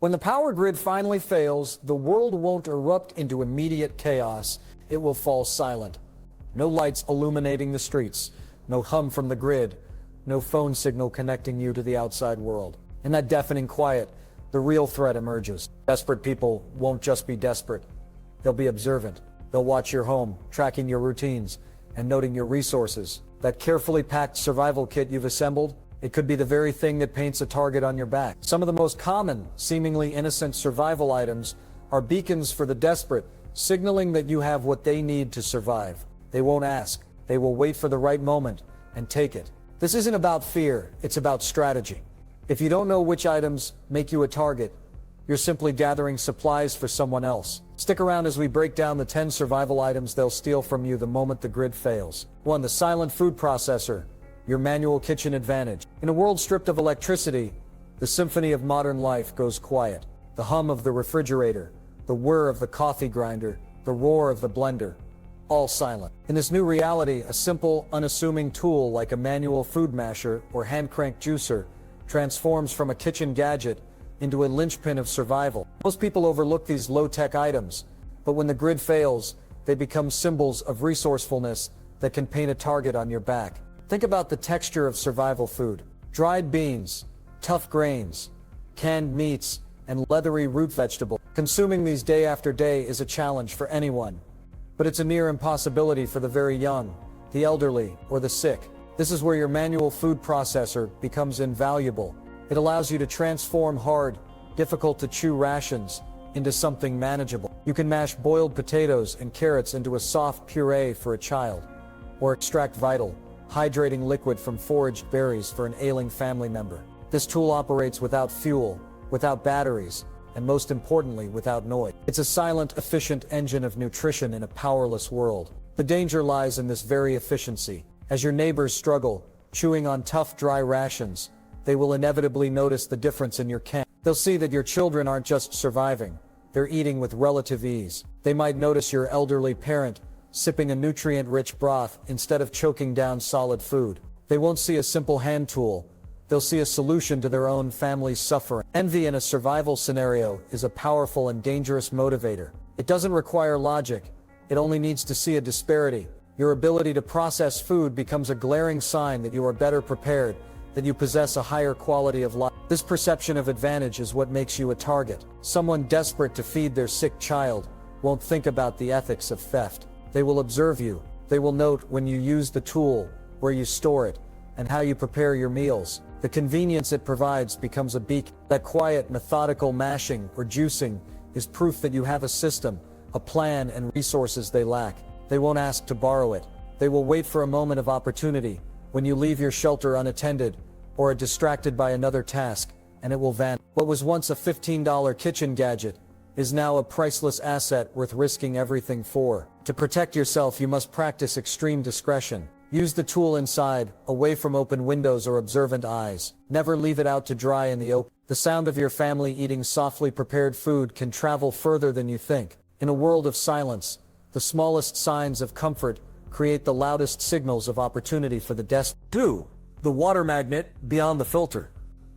When the power grid finally fails, the world won't erupt into immediate chaos. It will fall silent. No lights illuminating the streets, no hum from the grid, no phone signal connecting you to the outside world. In that deafening quiet, the real threat emerges. Desperate people won't just be desperate. They'll be observant. They'll watch your home, tracking your routines, and noting your resources. That carefully packed survival kit you've assembled, it could be the very thing that paints a target on your back. Some of the most common, seemingly innocent survival items are beacons for the desperate, signaling that you have what they need to survive. They won't ask. They will wait for the right moment and take it. This isn't about fear, it's about strategy. If you don't know which items make you a target, you're simply gathering supplies for someone else. Stick around as we break down the 10 survival items they'll steal from you the moment the grid fails. 1. The silent food processor, your manual kitchen advantage. In a world stripped of electricity, the symphony of modern life goes quiet. The hum of the refrigerator, the whir of the coffee grinder, the roar of the blender, all silent. In this new reality, a simple, unassuming tool like a manual food masher or hand-crank juicer transforms from a kitchen gadget into a linchpin of survival. Most people overlook these low-tech items, but when the grid fails, they become symbols of resourcefulness that can paint a target on your back. Think about the texture of survival food. Dried beans, tough grains, canned meats, and leathery root vegetables. Consuming these day after day is a challenge for anyone, but it's a near impossibility for the very young, the elderly, or the sick. This is where your manual food processor becomes invaluable. It allows you to transform hard, difficult-to-chew rations into something manageable. You can mash boiled potatoes and carrots into a soft puree for a child, or extract vital, hydrating liquid from foraged berries for an ailing family member. This tool operates without fuel, without batteries, and most importantly, without noise. It's a silent, efficient engine of nutrition in a powerless world. The danger lies in this very efficiency. As your neighbors struggle, chewing on tough, dry rations, they will inevitably notice the difference in your can. They'll see that your children aren't just surviving, they're eating with relative ease. They might notice your elderly parent sipping a nutrient-rich broth instead of choking down solid food. They won't see a simple hand tool, they'll see a solution to their own family's suffering. Envy in a survival scenario is a powerful and dangerous motivator. It doesn't require logic, it only needs to see a disparity. Your ability to process food becomes a glaring sign that you are better prepared, that you possess a higher quality of life. This perception of advantage is what makes you a target. Someone desperate to feed their sick child won't think about the ethics of theft. They will observe you. They will note when you use the tool, where you store it, and how you prepare your meals. The convenience it provides becomes a beacon. That quiet, methodical mashing or juicing is proof that you have a system, a plan, and resources they lack. They won't ask to borrow it. They will wait for a moment of opportunity, when you leave your shelter unattended, or are distracted by another task, and it will vanish. What was once a $15 kitchen gadget is now a priceless asset worth risking everything for. To protect yourself, you must practice extreme discretion. Use the tool inside, away from open windows or observant eyes. Never leave it out to dry in the open. The sound of your family eating softly prepared food can travel further than you think. In a world of silence, the smallest signs of comfort create the loudest signals of opportunity for the desperate. 2. The water magnet beyond the filter.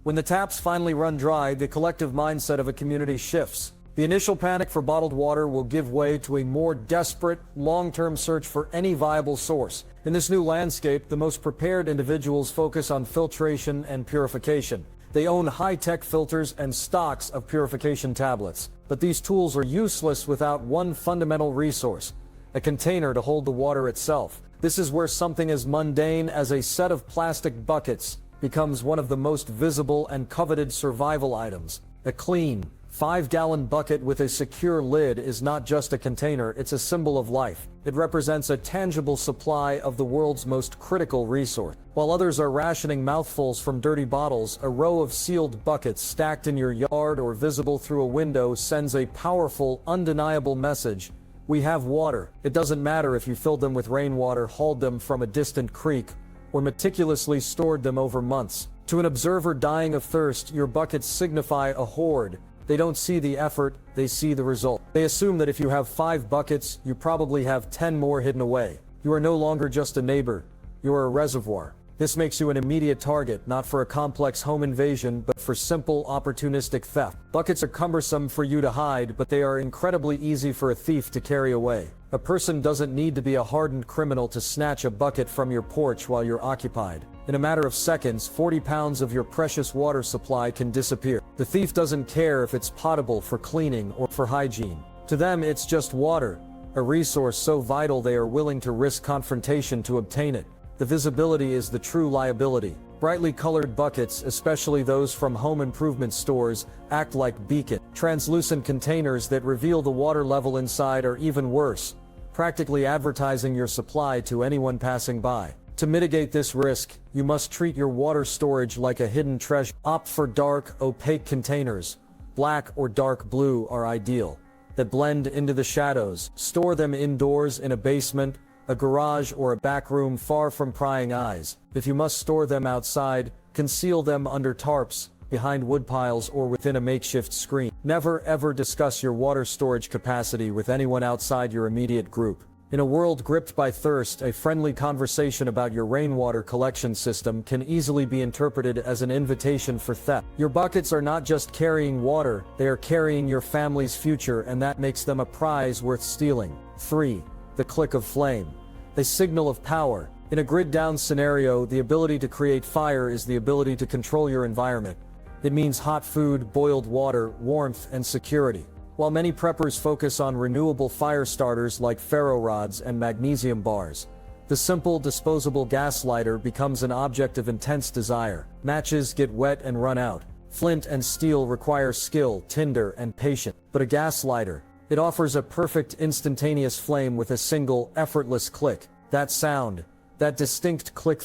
When the taps finally run dry, the collective mindset of a community shifts. The initial panic for bottled water will give way to a more desperate, long-term search for any viable source. In this new landscape, the most prepared individuals focus on filtration and purification. They own high-tech filters and stocks of purification tablets. But these tools are useless without one fundamental resource: a container to hold the water itself. This is where something as mundane as a set of plastic buckets becomes one of the most visible and coveted survival items. A clean, 5-gallon bucket with a secure lid is not just a container, it's a symbol of life. It represents a tangible supply of the world's most critical resource. While others are rationing mouthfuls from dirty bottles, a row of sealed buckets stacked in your yard or visible through a window sends a powerful, undeniable message. We have water. It doesn't matter if you filled them with rainwater, hauled them from a distant creek, or meticulously stored them over months. To an observer dying of thirst, your buckets signify a hoard. They don't see the effort, they see the result. They assume that if you have 5 buckets, you probably have 10 more hidden away. You are no longer just a neighbor, you are a reservoir. This makes you an immediate target, not for a complex home invasion, but for simple, opportunistic theft. Buckets are cumbersome for you to hide, but they are incredibly easy for a thief to carry away. A person doesn't need to be a hardened criminal to snatch a bucket from your porch while you're occupied. In a matter of seconds, 40 pounds of your precious water supply can disappear. The thief doesn't care if it's potable for cleaning or for hygiene. To them, it's just water, a resource so vital they are willing to risk confrontation to obtain it. The visibility is the true liability. Brightly colored buckets, especially those from home improvement stores, act like beacons. Translucent containers that reveal the water level inside are even worse, practically advertising your supply to anyone passing by. To mitigate this risk, you must treat your water storage like a hidden treasure. Opt for dark, opaque containers. Black or dark blue are ideal, that blend into the shadows. Store them indoors in a basement, a garage, or a back room far from prying eyes. If you must store them outside, conceal them under tarps, behind woodpiles, or within a makeshift screen. Never ever discuss your water storage capacity with anyone outside your immediate group. In a world gripped by thirst, a friendly conversation about your rainwater collection system can easily be interpreted as an invitation for theft. Your buckets are not just carrying water, they are carrying your family's future, and that makes them a prize worth stealing. 3. The click of flame. A signal of power. In a grid-down scenario, the ability to create fire is the ability to control your environment. It means hot food, boiled water, warmth, and security. While many preppers focus on renewable fire starters like ferro rods and magnesium bars, the simple disposable gas lighter becomes an object of intense desire. Matches get wet and run out. Flint and steel require skill, tinder, and patience. But a gas lighter, it offers a perfect instantaneous flame with a single, effortless click. That sound, that distinct click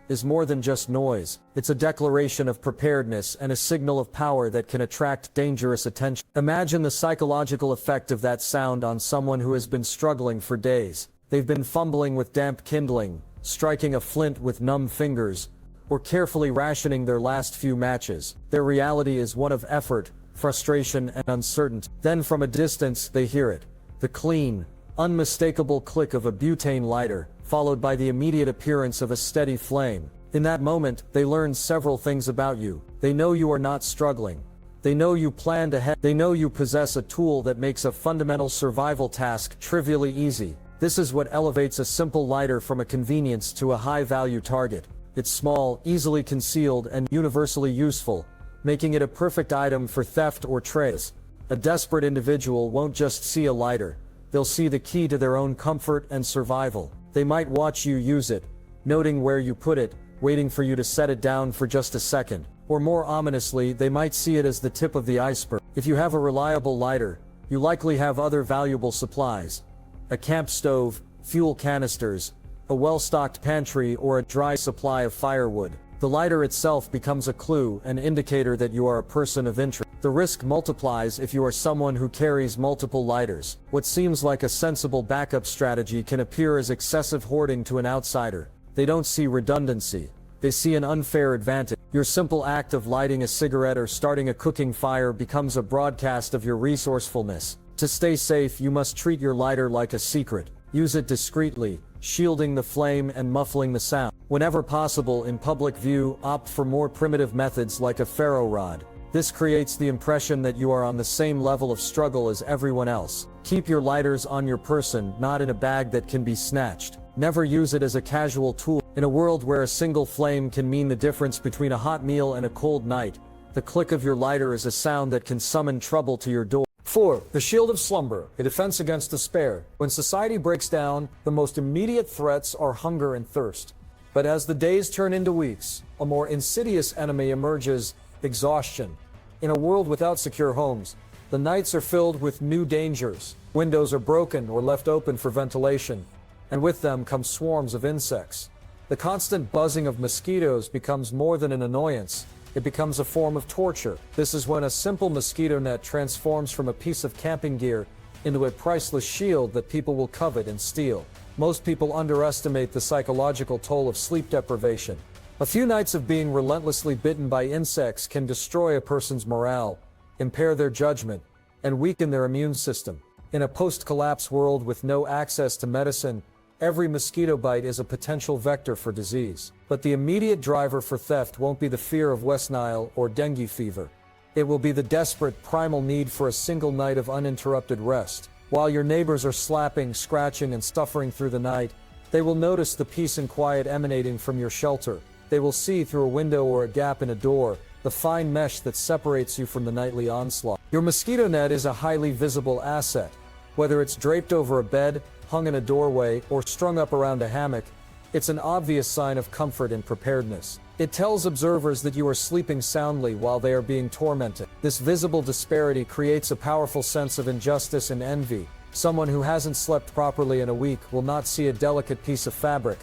is more than just noise. It's a declaration of preparedness and a signal of power that can attract dangerous attention. Imagine the psychological effect of that sound on someone who has been struggling for days. They've been fumbling with damp kindling, striking a flint with numb fingers, or carefully rationing their last few matches. Their reality is one of effort, frustration, and uncertainty. Then from a distance they hear it. The clean, unmistakable click of a butane lighter, followed by the immediate appearance of a steady flame. In that moment, they learn several things about you. They know you are not struggling. They know you planned ahead. They know you possess a tool that makes a fundamental survival task trivially easy. This is what elevates a simple lighter from a convenience to a high-value target. It's small, easily concealed, and universally useful, making it a perfect item for theft or trace. A desperate individual won't just see a lighter. They'll see the key to their own comfort and survival. They might watch you use it, noting where you put it, waiting for you to set it down for just a second. Or more ominously, they might see it as the tip of the iceberg. If you have a reliable lighter, you likely have other valuable supplies. A camp stove, fuel canisters, a well-stocked pantry, or a dry supply of firewood. The lighter itself becomes a clue, an indicator that you are a person of interest. The risk multiplies if you are someone who carries multiple lighters. What seems like a sensible backup strategy can appear as excessive hoarding to an outsider. They don't see redundancy. They see an unfair advantage. Your simple act of lighting a cigarette or starting a cooking fire becomes a broadcast of your resourcefulness. To stay safe, you must treat your lighter like a secret. Use it discreetly, shielding the flame and muffling the sound. Whenever possible in public view, opt for more primitive methods like a ferro rod. This creates the impression that you are on the same level of struggle as everyone else. Keep your lighters on your person, not in a bag that can be snatched. Never use it as a casual tool. In a world where a single flame can mean the difference between a hot meal and a cold night, the click of your lighter is a sound that can summon trouble to your door. 4. The shield of slumber, a defense against despair. When society breaks down, the most immediate threats are hunger and thirst. But as the days turn into weeks, a more insidious enemy emerges: exhaustion. In a world without secure homes, the nights are filled with new dangers. Windows are broken or left open for ventilation, and with them come swarms of insects. The constant buzzing of mosquitoes becomes more than an annoyance. It becomes a form of torture. This is when a simple mosquito net transforms from a piece of camping gear into a priceless shield that people will covet and steal. Most people underestimate the psychological toll of sleep deprivation. A few nights of being relentlessly bitten by insects can destroy a person's morale, impair their judgment, and weaken their immune system. In a post-collapse world with no access to medicine, Every mosquito bite is a potential vector for disease. But the immediate driver for theft won't be the fear of West Nile or dengue fever. It will be the desperate, primal need for a single night of uninterrupted rest. While your neighbors are slapping, scratching, and suffering through the night, they will notice the peace and quiet emanating from your shelter. They will see through a window or a gap in a door the fine mesh that separates you from the nightly onslaught. Your mosquito net is a highly visible asset. Whether it's draped over a bed, hung in a doorway, or strung up around a hammock, it's an obvious sign of comfort and preparedness. It tells observers that you are sleeping soundly while they are being tormented. This visible disparity creates a powerful sense of injustice and envy. Someone who hasn't slept properly in a week will not see a delicate piece of fabric.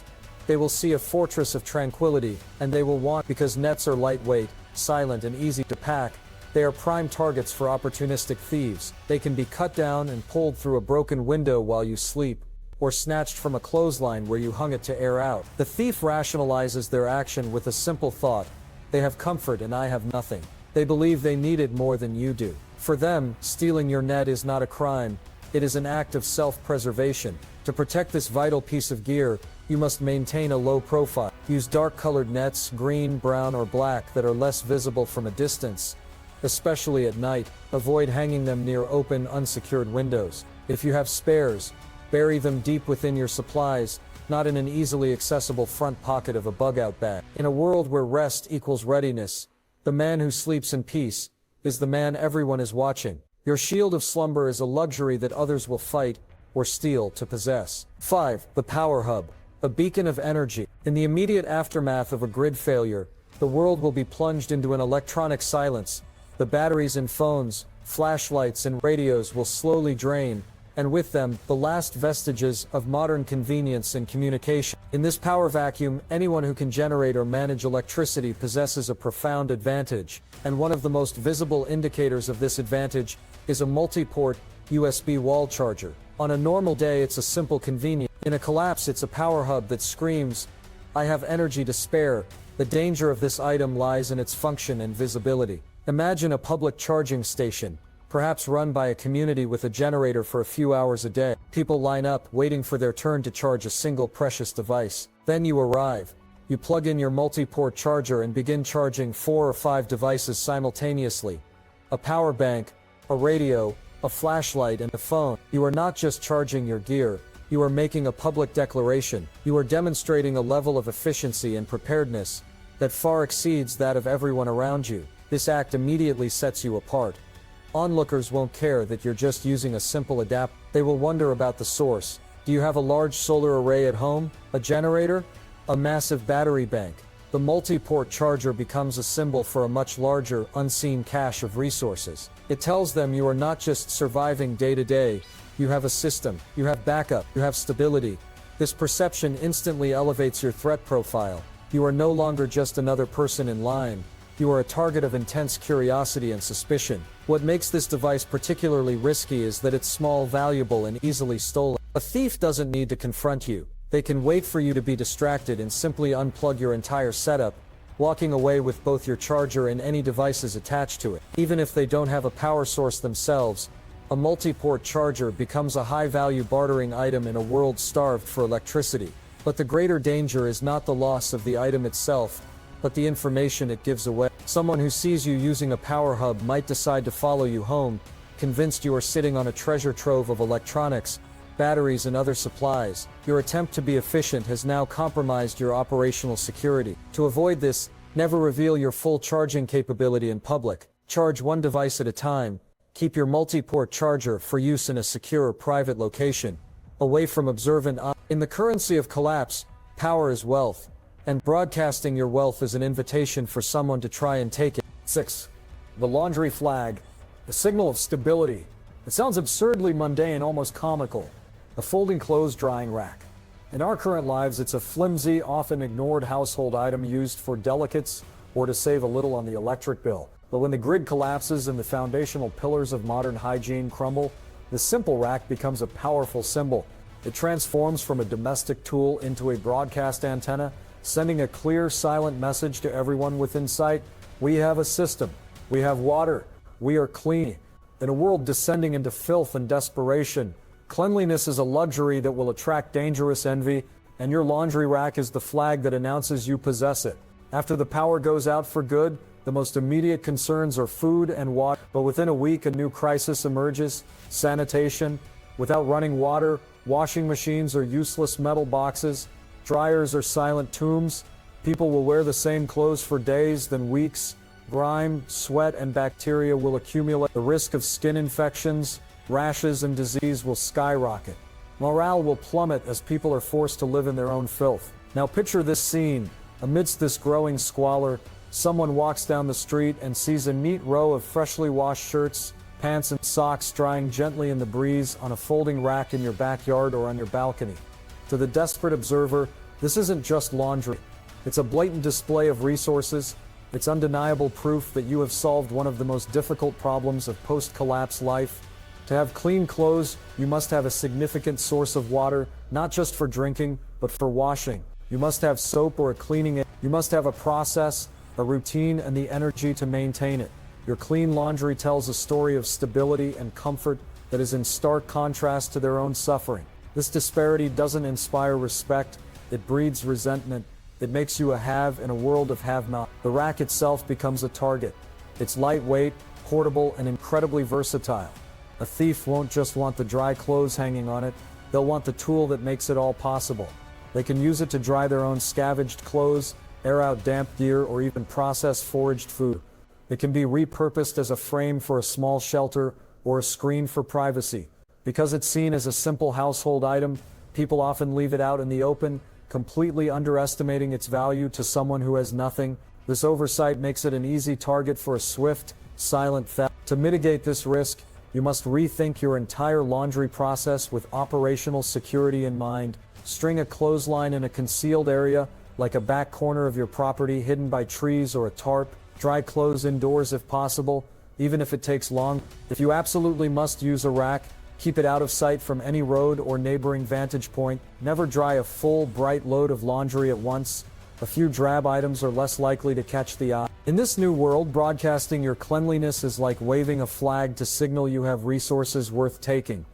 They will see a fortress of tranquility, and they will want, because nets are lightweight, silent, and easy to pack, they are prime targets for opportunistic thieves. They can be cut down and pulled through a broken window while you sleep, or snatched from a clothesline where you hung it to air out. The thief rationalizes their action with a simple thought: they have comfort and I have nothing. They believe they need it more than you do. For them, stealing your net is not a crime, it is an act of self-preservation. To protect this vital piece of gear, you must maintain a low profile. Use dark-colored nets, green, brown, or black, that are less visible from a distance, especially at night. Avoid hanging them near open, unsecured windows. If you have spares, bury them deep within your supplies, not in an easily accessible front pocket of a bug-out bag. In a world where rest equals readiness, the man who sleeps in peace is the man everyone is watching. Your shield of slumber is a luxury that others will fight or steal to possess. 5. The Power Hub, a beacon of energy. In the immediate aftermath of a grid failure, the world will be plunged into an electronic silence. The batteries in phones, flashlights, and radios will slowly drain, and with them, the last vestiges of modern convenience and communication. In this power vacuum, anyone who can generate or manage electricity possesses a profound advantage, and one of the most visible indicators of this advantage is a multi-port USB wall charger. On a normal day, it's a simple convenience. In a collapse, it's a power hub that screams, "I have energy to spare." The danger of this item lies in its function and visibility. Imagine a public charging station, perhaps run by a community with a generator for a few hours a day. People line up, waiting for their turn to charge a single precious device. Then you arrive. You plug in your multi-port charger and begin charging 4 or 5 devices simultaneously. A power bank, a radio, a flashlight, and a phone. You are not just charging your gear, you are making a public declaration. You are demonstrating a level of efficiency and preparedness that far exceeds that of everyone around you. This act immediately sets you apart. Onlookers won't care that you're just using a simple adapter. They will wonder about the source. Do you have a large solar array at home? A generator? A massive battery bank? The multi-port charger becomes a symbol for a much larger, unseen cache of resources. It tells them you are not just surviving day to day, you have a system, you have backup, you have stability. This perception instantly elevates your threat profile. You are no longer just another person in line. You are a target of intense curiosity and suspicion. What makes this device particularly risky is that it's small, valuable, and easily stolen. A thief doesn't need to confront you. They can wait for you to be distracted and simply unplug your entire setup, walking away with both your charger and any devices attached to it. Even if they don't have a power source themselves, a multi-port charger becomes a high-value bartering item in a world starved for electricity. But the greater danger is not the loss of the item itself, but the information it gives away. Someone who sees you using a power hub might decide to follow you home, convinced you are sitting on a treasure trove of electronics, batteries, and other supplies. Your attempt to be efficient has now compromised your operational security. To avoid this, never reveal your full charging capability in public. Charge one device at a time. Keep your multi-port charger for use in a secure private location, away from observant eyes. In the currency of collapse, power is wealth, and broadcasting your wealth is an invitation for someone to try and take it. 6. The laundry flag, the signal of stability. It sounds absurdly mundane, almost comical. A folding clothes drying rack. In our current lives, it's a flimsy, often ignored household item used for delicates or to save a little on the electric bill. But when the grid collapses and the foundational pillars of modern hygiene crumble, the simple rack becomes a powerful symbol. It transforms from a domestic tool into a broadcast antenna, sending a clear, silent message to everyone within sight. We have a system. We have water. We are clean. In a world descending into filth and desperation, Cleanliness is a luxury that will attract dangerous envy, and your laundry rack is the flag that announces you possess it. After the power goes out for good, the most immediate concerns are food and water, but within a week a new crisis emerges: sanitation. Without running water, washing machines are useless metal boxes, dryers are silent tombs, people will wear the same clothes for days, then weeks, grime, sweat, and bacteria will accumulate, the risk of skin infections, rashes, and disease will skyrocket. Morale will plummet as people are forced to live in their own filth. Now picture this scene. Amidst this growing squalor, someone walks down the street and sees a neat row of freshly washed shirts, pants, and socks drying gently in the breeze on a folding rack in your backyard or on your balcony. To the desperate observer, this isn't just laundry. It's a blatant display of resources. It's undeniable proof that you have solved one of the most difficult problems of post-collapse life. To have clean clothes, you must have a significant source of water, not just for drinking, but for washing. You must have soap or a cleaning aid. You must have a process, a routine, and the energy to maintain it. Your clean laundry tells a story of stability and comfort that is in stark contrast to their own suffering. This disparity doesn't inspire respect, it breeds resentment. It makes you a have in a world of have-not. The rack itself becomes a target. It's lightweight, portable, and incredibly versatile. A thief won't just want the dry clothes hanging on it, they'll want the tool that makes it all possible. They can use it to dry their own scavenged clothes, air out damp gear, or even process foraged food. It can be repurposed as a frame for a small shelter or a screen for privacy. Because it's seen as a simple household item, people often leave it out in the open, completely underestimating its value to someone who has nothing. This oversight makes it an easy target for a swift, silent theft. To mitigate this risk, you must rethink your entire laundry process with operational security in mind. String a clothesline in a concealed area, like a back corner of your property hidden by trees or a tarp. Dry clothes indoors if possible, even if it takes long. If you absolutely must use a rack, keep it out of sight from any road or neighboring vantage point. Never dry a full, bright load of laundry at once. A few drab items are less likely to catch the eye. In this new world, broadcasting your cleanliness is like waving a flag to signal you have resources worth taking.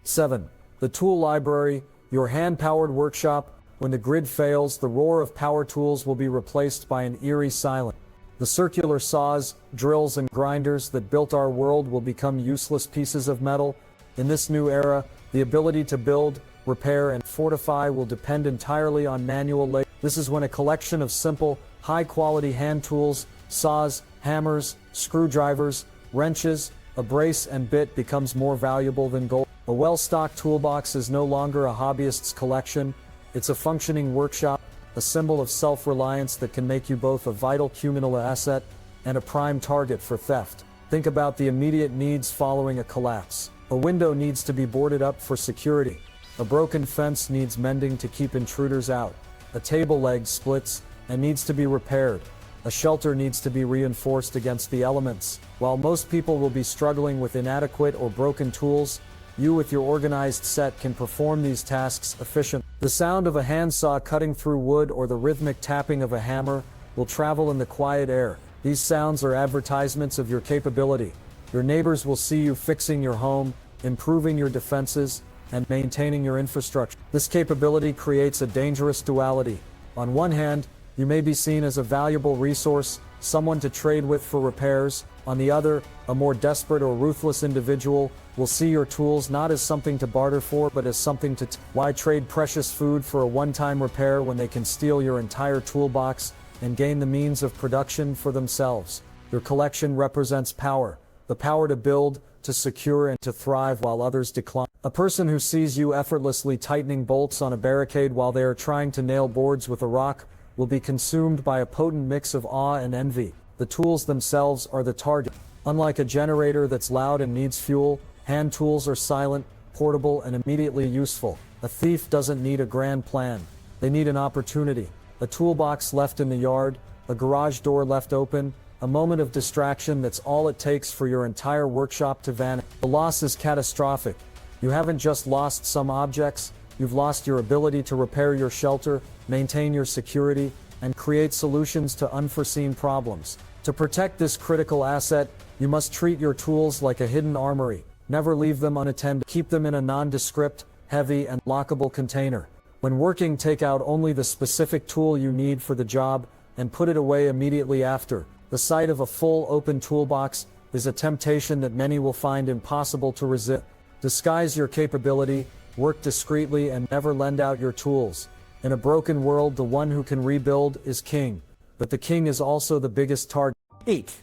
7. The tool library, your hand-powered workshop. When the grid fails, the roar of power tools will be replaced by an eerie silence. The circular saws, drills, and grinders that built our world will become useless pieces of metal. In this new era, the ability to build, repair, and fortify will depend entirely on manual labor. This is when a collection of simple, high-quality hand tools, saws, hammers, screwdrivers, wrenches, a brace, and bit becomes more valuable than gold. A well-stocked toolbox is no longer a hobbyist's collection. It's a functioning workshop, a symbol of self-reliance that can make you both a vital communal asset and a prime target for theft. Think about the immediate needs following a collapse. A window needs to be boarded up for security. A broken fence needs mending to keep intruders out. A table leg splits and needs to be repaired. A shelter needs to be reinforced against the elements. While most people will be struggling with inadequate or broken tools, you with your organized set can perform these tasks efficiently. The sound of a handsaw cutting through wood or the rhythmic tapping of a hammer will travel in the quiet air. These sounds are advertisements of your capability. Your neighbors will see you fixing your home, improving your defenses, and maintaining your infrastructure. This capability creates a dangerous duality. On one hand, you may be seen as a valuable resource, someone to trade with for repairs. On the other, a more desperate or ruthless individual will see your tools not as something to barter for, but as something to why trade precious food for a one-time repair when they can steal your entire toolbox and gain the means of production for themselves? Your collection represents power, the power to build, to secure, and to thrive while others decline. A person who sees you effortlessly tightening bolts on a barricade while they are trying to nail boards with a rock will be consumed by a potent mix of awe and envy. The tools themselves are the target. Unlike a generator that's loud and needs fuel, hand tools are silent, portable, and immediately useful. A thief doesn't need a grand plan. They need an opportunity. A toolbox left in the yard, a garage door left open, a moment of distraction that's all it takes for your entire workshop to vanish. The loss is catastrophic. You haven't just lost some objects, you've lost your ability to repair your shelter, maintain your security, and create solutions to unforeseen problems. To protect this critical asset, you must treat your tools like a hidden armory. Never leave them unattended. Keep them in a nondescript, heavy, and lockable container. When working, take out only the specific tool you need for the job and put it away immediately after. The sight of a full open toolbox is a temptation that many will find impossible to resist. Disguise your capability, work discreetly, and never lend out your tools. In a broken world, the one who can rebuild is king, but the king is also the biggest target. 8.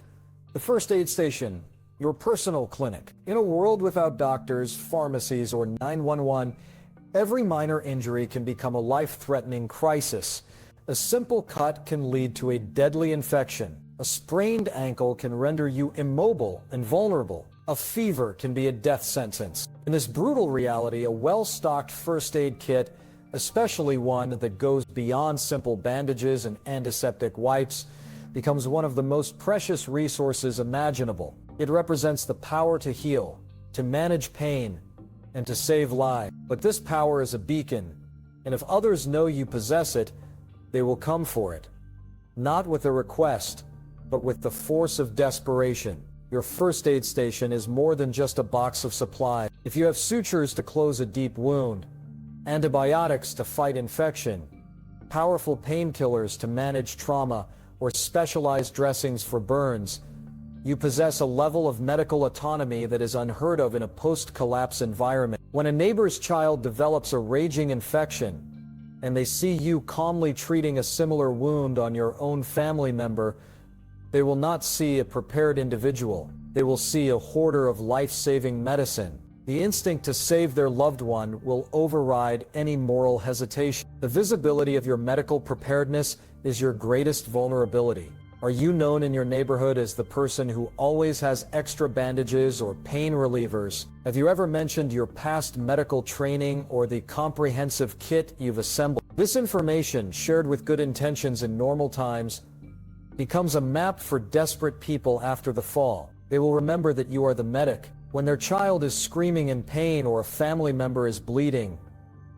The first aid station, your personal clinic. In a world without doctors, pharmacies, or 911, every minor injury can become a life-threatening crisis. A simple cut can lead to a deadly infection. A sprained ankle can render you immobile and vulnerable. A fever can be a death sentence. In this brutal reality, a well-stocked first aid kit, especially one that goes beyond simple bandages and antiseptic wipes, becomes one of the most precious resources imaginable. It represents the power to heal, to manage pain, and to save lives. But this power is a beacon, and if others know you possess it, they will come for it. Not with a request, but with the force of desperation. Your first aid station is more than just a box of supplies. If you have sutures to close a deep wound, antibiotics to fight infection, powerful painkillers to manage trauma, or specialized dressings for burns, you possess a level of medical autonomy that is unheard of in a post-collapse environment. When a neighbor's child develops a raging infection, and they see you calmly treating a similar wound on your own family member, they will not see a prepared individual. They will see a hoarder of life-saving medicine. The instinct to save their loved one will override any moral hesitation. The visibility of your medical preparedness is your greatest vulnerability. Are you known in your neighborhood as the person who always has extra bandages or pain relievers? Have you ever mentioned your past medical training or the comprehensive kit you've assembled? This information, shared with good intentions in normal times, becomes a map for desperate people after the fall. They will remember that you are the medic. When their child is screaming in pain or a family member is bleeding,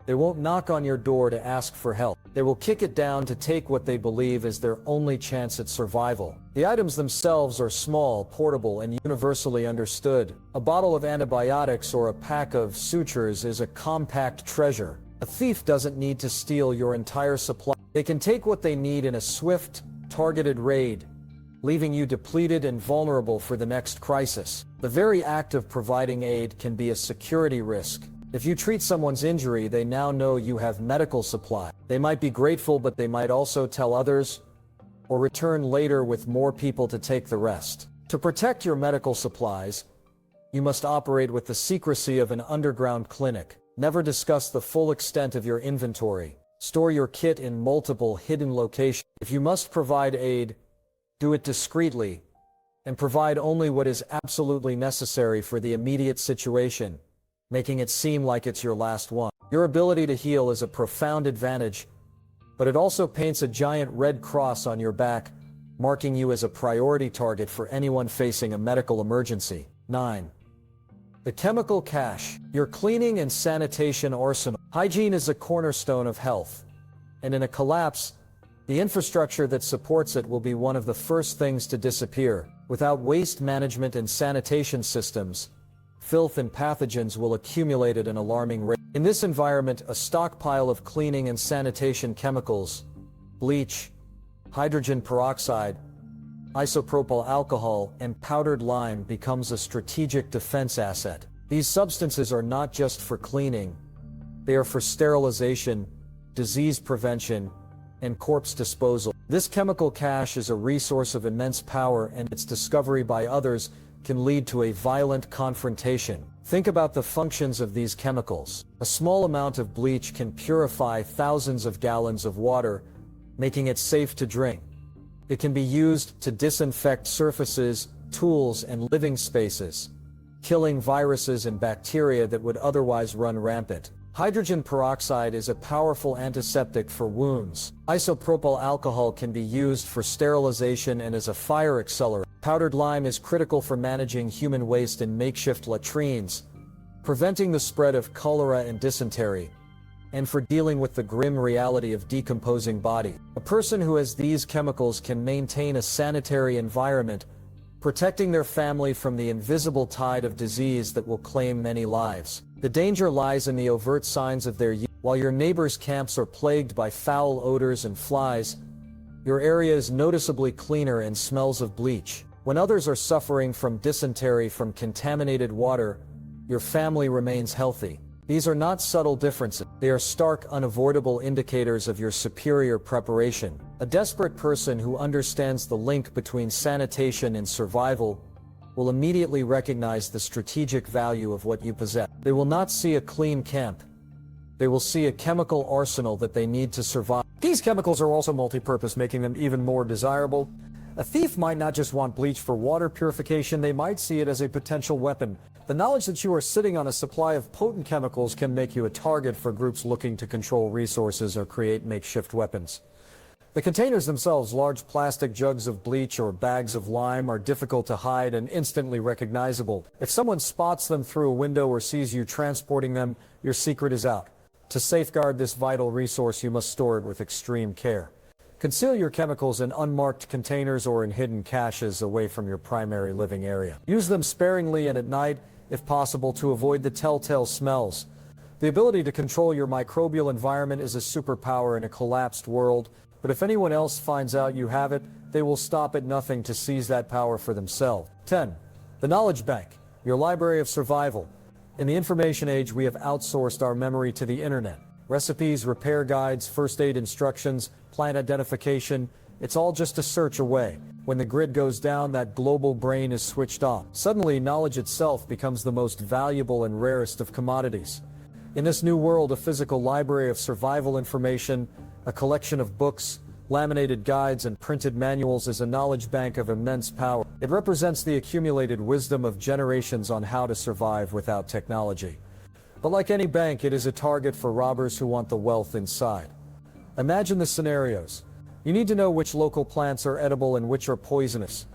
they won't knock on your door to ask for help. They will kick it down to take what they believe is their only chance at survival. The items themselves are small, portable, and universally understood. A bottle of antibiotics or a pack of sutures is a compact treasure. A thief doesn't need to steal your entire supply. They can take what they need in a swift, targeted raid, leaving you depleted and vulnerable for the next crisis. The very act of providing aid can be a security risk. If you treat someone's injury, they now know you have medical supply. They might be grateful, but they might also tell others, or return later with more people to take the rest. To protect your medical supplies, you must operate with the secrecy of an underground clinic. Never discuss the full extent of your inventory. Store your kit in multiple hidden locations. If you must provide aid, do it discreetly, and provide only what is absolutely necessary for the immediate situation, making it seem like it's your last one. Your ability to heal is a profound advantage, but it also paints a giant red cross on your back, marking you as a priority target for anyone facing a medical emergency. 9. The chemical cache, your cleaning and sanitation arsenal. Hygiene is a cornerstone of health, and in a collapse, the infrastructure that supports it will be one of the first things to disappear. Without waste management and sanitation systems, filth and pathogens will accumulate at an alarming rate. In this environment, a stockpile of cleaning and sanitation chemicals, bleach, hydrogen peroxide, isopropyl alcohol, and powdered lime becomes a strategic defense asset. These substances are not just for cleaning, they are for sterilization, disease prevention, and corpse disposal. This chemical cache is a resource of immense power, and its discovery by others can lead to a violent confrontation. Think about the functions of these chemicals. A small amount of bleach can purify thousands of gallons of water, making it safe to drink. It can be used to disinfect surfaces, tools, and living spaces, killing viruses and bacteria that would otherwise run rampant. Hydrogen peroxide is a powerful antiseptic for wounds. Isopropyl alcohol can be used for sterilization and as a fire accelerant. Powdered lime is critical for managing human waste in makeshift latrines, preventing the spread of cholera and dysentery, and for dealing with the grim reality of decomposing bodies. A person who has these chemicals can maintain a sanitary environment, protecting their family from the invisible tide of disease that will claim many lives. The danger lies in the overt signs of their use. While your neighbors' camps are plagued by foul odors and flies, your area is noticeably cleaner and smells of bleach. When others are suffering from dysentery from contaminated water, your family remains healthy. These are not subtle differences. They are stark, unavoidable indicators of your superior preparation. A desperate person who understands the link between sanitation and survival will immediately recognize the strategic value of what you possess. They will not see a clean camp. They will see a chemical arsenal that they need to survive. These chemicals are also multi-purpose, making them even more desirable. A thief might not just want bleach for water purification, they might see it as a potential weapon. The knowledge that you are sitting on a supply of potent chemicals can make you a target for groups looking to control resources or create makeshift weapons. The containers themselves, large plastic jugs of bleach or bags of lime, are difficult to hide and instantly recognizable. If someone spots them through a window or sees you transporting them, your secret is out. To safeguard this vital resource, you must store it with extreme care. Conceal your chemicals in unmarked containers or in hidden caches away from your primary living area. Use them sparingly and at night, if possible, to avoid the telltale smells. The ability to control your microbial environment is a superpower in a collapsed world, but if anyone else finds out you have it, they will stop at nothing to seize that power for themselves. 10. The Knowledge Bank, your library of survival. In the information age, we have outsourced our memory to the internet. Recipes, repair guides, first aid instructions, plant identification, it's all just a search away. When the grid goes down, that global brain is switched off. Suddenly, knowledge itself becomes the most valuable and rarest of commodities. In this new world, a physical library of survival information, a collection of books, laminated guides, and printed manuals is a knowledge bank of immense power. It represents the accumulated wisdom of generations on how to survive without technology. But like any bank, it is a target for robbers who want the wealth inside. Imagine the scenarios. You need to know which local plants are edible and which are poisonous.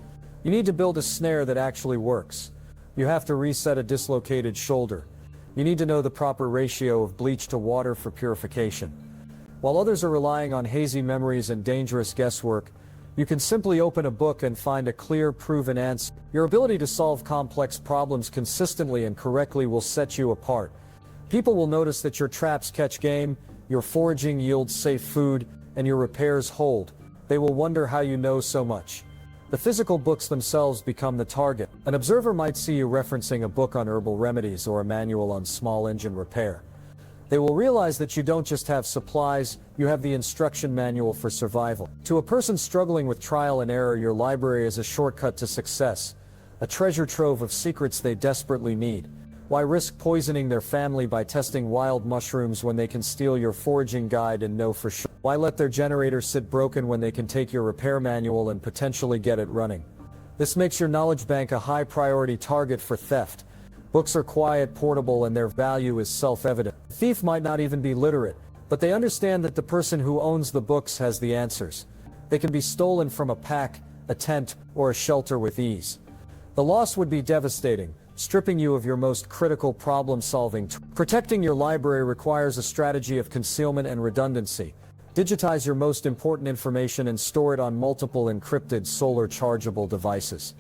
You need to build a snare that actually works. You have to reset a dislocated shoulder. You need to know the proper ratio of bleach to water for purification. While others are relying on hazy memories and dangerous guesswork, you can simply open a book and find a clear, proven answer. Your ability to solve complex problems consistently and correctly will set you apart. People will notice that your traps catch game, your foraging yields safe food, and your repairs hold. They will wonder how you know so much. The physical books themselves become the target. An observer might see you referencing a book on herbal remedies or a manual on small engine repair. They will realize that you don't just have supplies, you have the instruction manual for survival. To a person struggling with trial and error, your library is a shortcut to success, a treasure trove of secrets they desperately need. Why risk poisoning their family by testing wild mushrooms when they can steal your foraging guide and know for sure? Why let their generator sit broken when they can take your repair manual and potentially get it running? This makes your knowledge bank a high priority target for theft. Books are quiet, portable, and their value is self-evident. The thief might not even be literate, but they understand that the person who owns the books has the answers. They can be stolen from a pack, a tent, or a shelter with ease. The loss would be devastating, stripping you of your most critical problem-solving. Protecting your library requires a strategy of concealment and redundancy. Digitize your most important information and store it on multiple encrypted solar chargeable devices.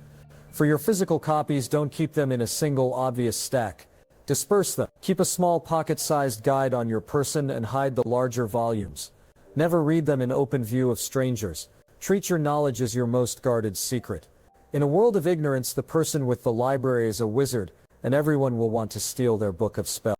For your physical copies, don't keep them in a single obvious stack. Disperse them. Keep a small pocket-sized guide on your person and hide the larger volumes. Never read them in open view of strangers. Treat your knowledge as your most guarded secret. In a world of ignorance, the person with the library is a wizard, and everyone will want to steal their book of spells.